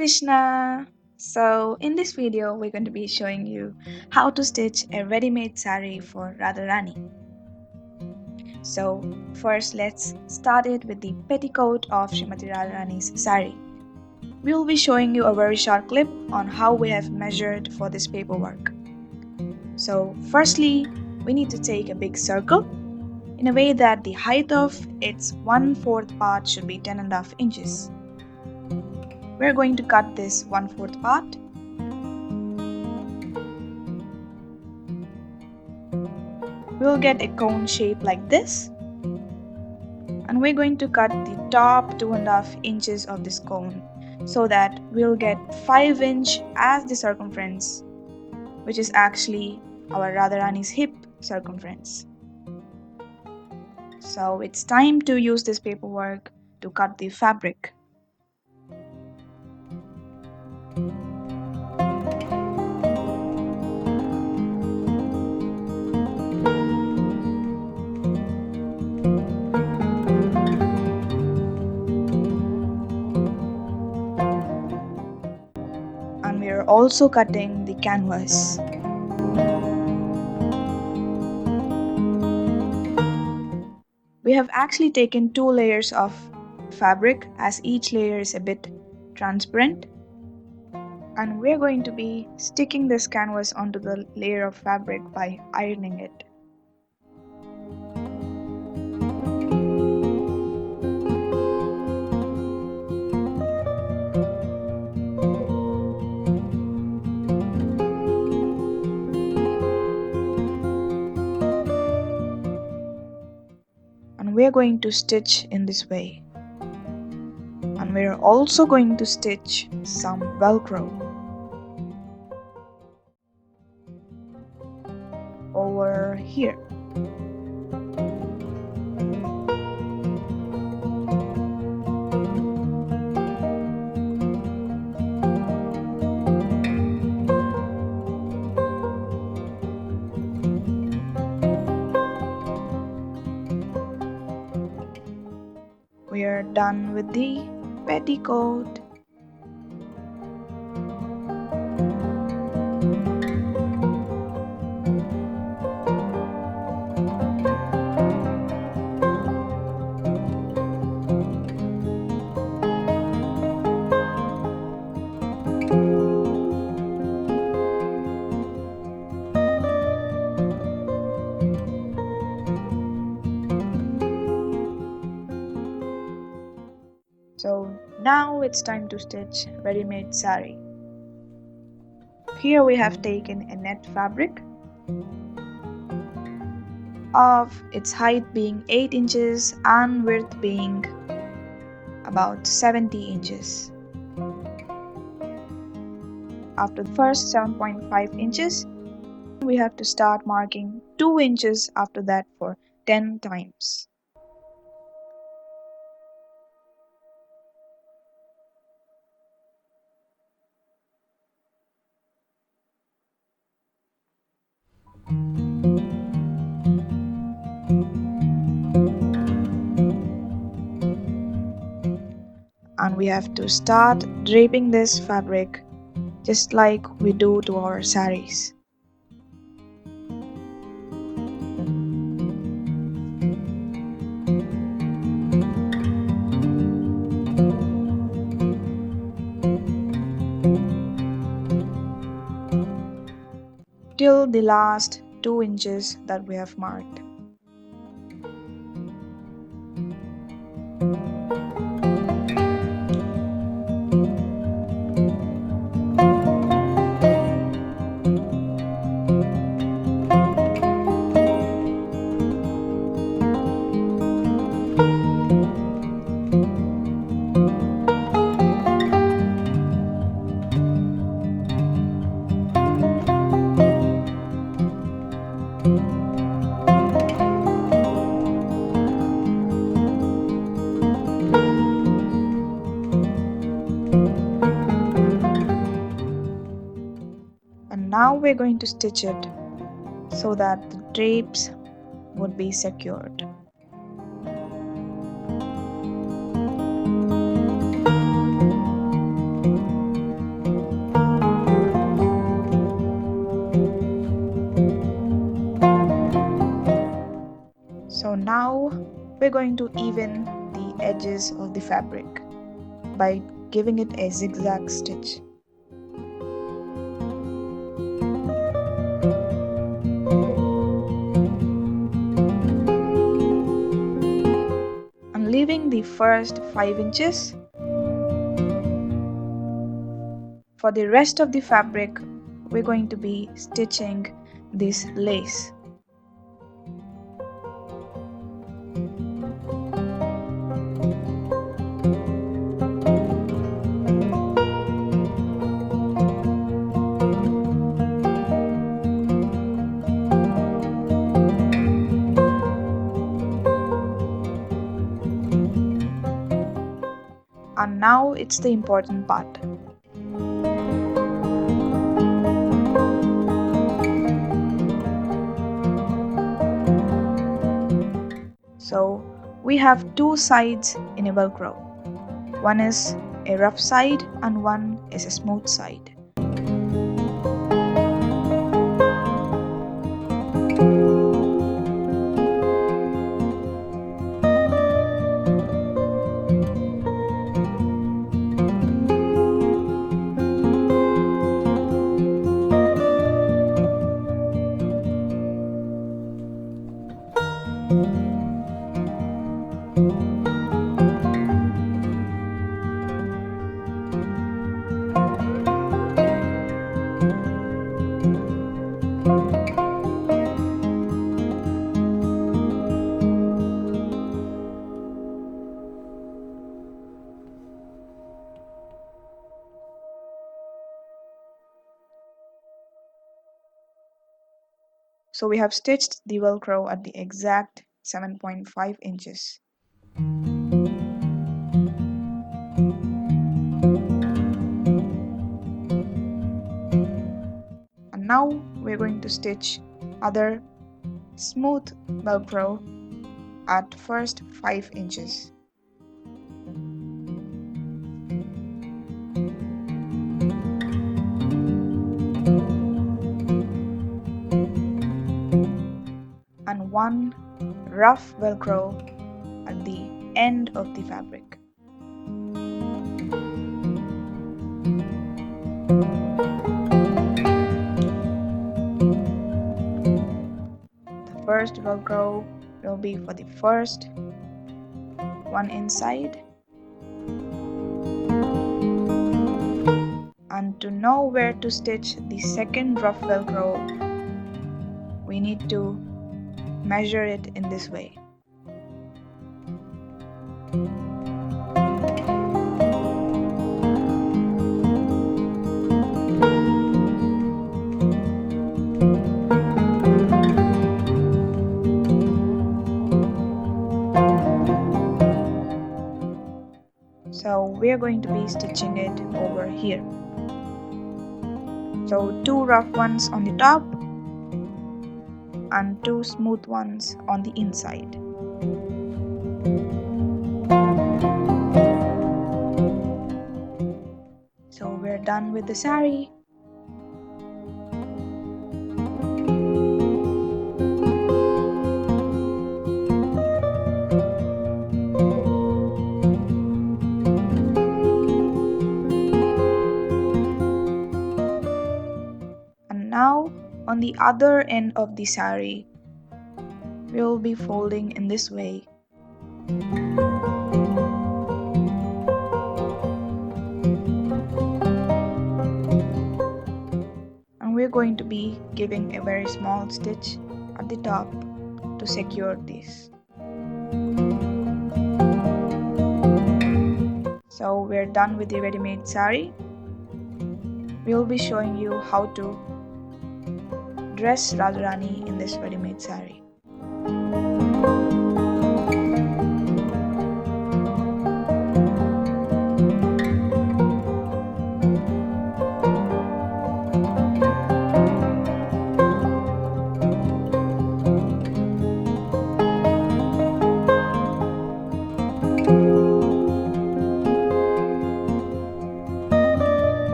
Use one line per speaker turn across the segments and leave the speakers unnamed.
Krishna! So in this video we're going to be showing you how to stitch a ready-made saree for Radha Rani. So first let's start it with the petticoat of Srimati Radha Rani's saree. We will be showing you a very short clip on how we have measured for this paperwork. So firstly, we need to take a big circle in a way that the height of its 1/4 part should be 10.5 inches. We're going to cut this 1/4 part. We'll get a cone shape like this, and we're going to cut the top 2.5 inches of this cone so that we'll get 5 inch as the circumference, which is actually our Radharani's hip circumference. So it's time to use this paperwork to cut the fabric. And we are also cutting the canvas. We have actually taken 2 layers of fabric, as each layer is a bit transparent, and we're going to be sticking this canvas onto the layer of fabric by ironing it. And we're going to stitch in this way. And we're also going to stitch some velcro over here. We are done with the petticoat. So now it's time to stitch ready-made saree. Here we have taken a net fabric of its height being 8 inches and width being about 70 inches. After the first 7.5 inches, we have to start marking 2 inches after that for 10 times. And we have to start draping this fabric just like we do to our sarees. Till the last 2 inches that we have marked. Now we're going to stitch it so that the drapes would be secured. So now we're going to even the edges of the fabric by giving it a zigzag stitch. I'm leaving the first 5 inches. For the rest of the fabric, we're going to be stitching this lace. And now it's the important part. So we have two sides in a velcro. One is a rough side and one is a smooth side. So we have stitched the velcro at the exact 7.5 inches. And now we're going to stitch other smooth velcro at first 5 inches. And one rough velcro at the end of the fabric. The first velcro will be for the first one inside. And to know where to stitch the second rough velcro, we need to measure it in this way. So we are going to be stitching it over here. So two rough ones on the top and two smooth ones on the inside. So we're done with the saree. And now on the other end of the saree, we will be folding in this way. And we're going to be giving a very small stitch at the top to secure this. So we're done with the ready-made saree. We will be showing you how to dress Radharani in this ready-made saree.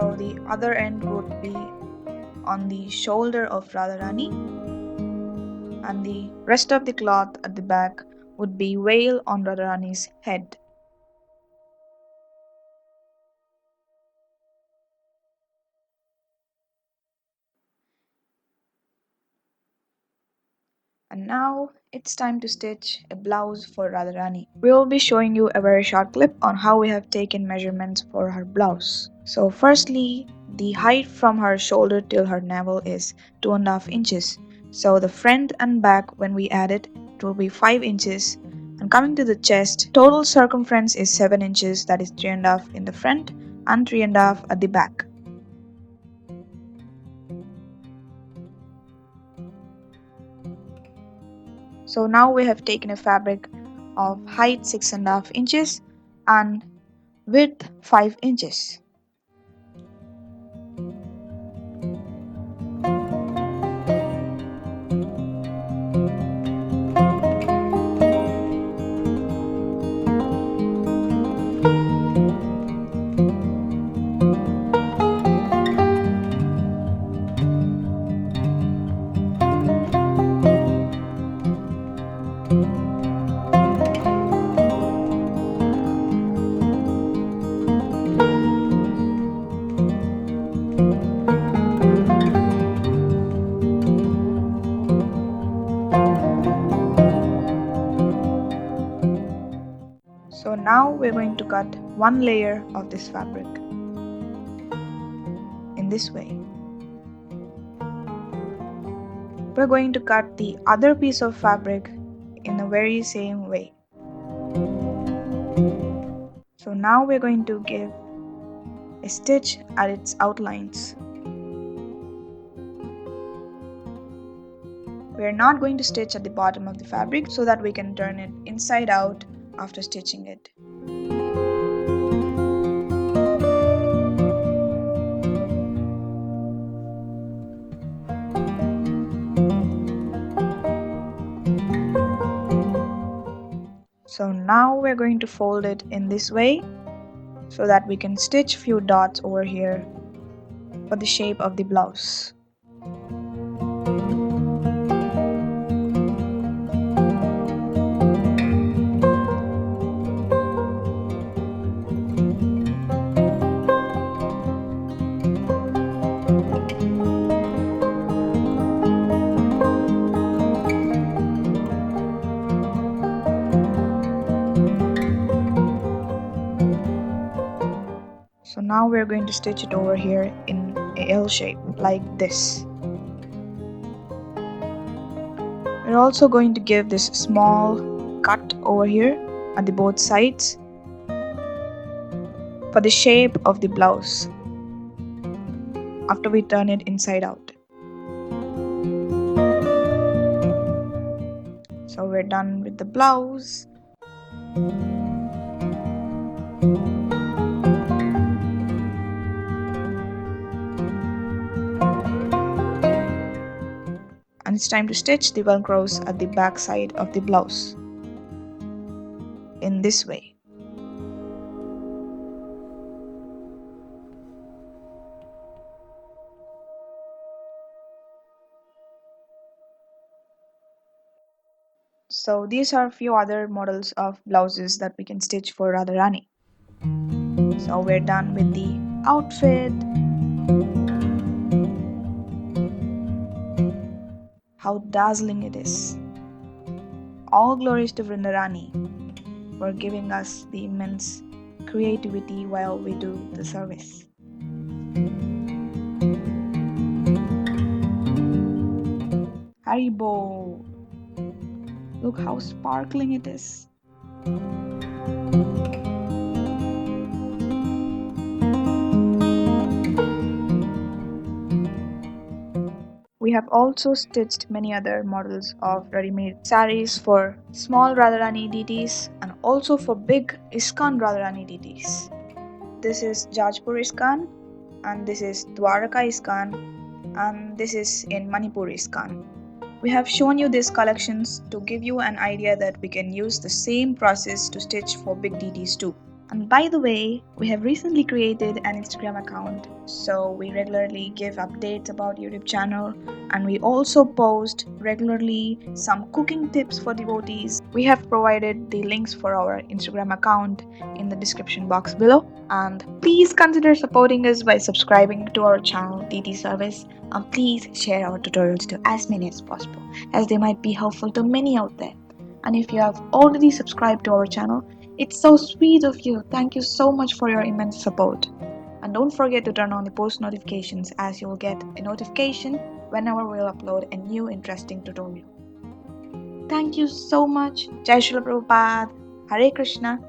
So the other end would be on the shoulder of Radharani, and the rest of the cloth at the back would be veil on Radharani's head. And now it's time to stitch a blouse for Radharani. We will be showing you a very short clip on how we have taken measurements for her blouse. So firstly, the height from her shoulder till her navel is 2.5 inches. So the front and back, when we add it, it will be 5 inches. And coming to the chest, total circumference is 7 inches, that is 3.5 in the front and 3.5 at the back. So now we have taken a fabric of height 6.5 inches and width 5 inches. So now we're going to cut one layer of this fabric in this way. We're going to cut the other piece of fabric in the very same way. So now we're going to give a stitch at its outlines. We're not going to stitch at the bottom of the fabric so that we can turn it inside out after stitching it. So now we're going to fold it in this way so that we can stitch few dots over here for the shape of the blouse. So now we're going to stitch it over here in a L shape like this. We're also going to give this small cut over here at the both sides for the shape of the blouse after we turn it inside out. So we're done with the blouse. And it's time to stitch the velcros at the back side of the blouse in this way. So these are a few other models of blouses that we can stitch for Radharani. So we're done with the outfit. How dazzling it is. All glories to Vrindarani for giving us the immense creativity while we do the service. Haribo! Look how sparkling it is. We have also stitched many other models of ready-made sarees for small Radha Rani Deities and also for big ISKCON Radha Rani Deities. This is Jajpur ISKCON and this is Dwaraka ISKCON and this is in Manipur ISKCON. We have shown you these collections to give you an idea that we can use the same process to stitch for big deities too. And by the way, we have recently created an Instagram account, so we regularly give updates about YouTube channel, and we also post regularly some cooking tips for devotees. We have provided the links for our Instagram account in the description box below. And please consider supporting us by subscribing to our channel Deity Service, and please share our tutorials to as many as possible, as they might be helpful to many out there. And if you have already subscribed to our channel, it's so sweet of you. Thank you so much for your immense support. And don't forget to turn on the post notifications, as you will get a notification whenever we'll upload a new interesting tutorial. Thank you so much. Jai Srila Prabhupada. Hare Krishna.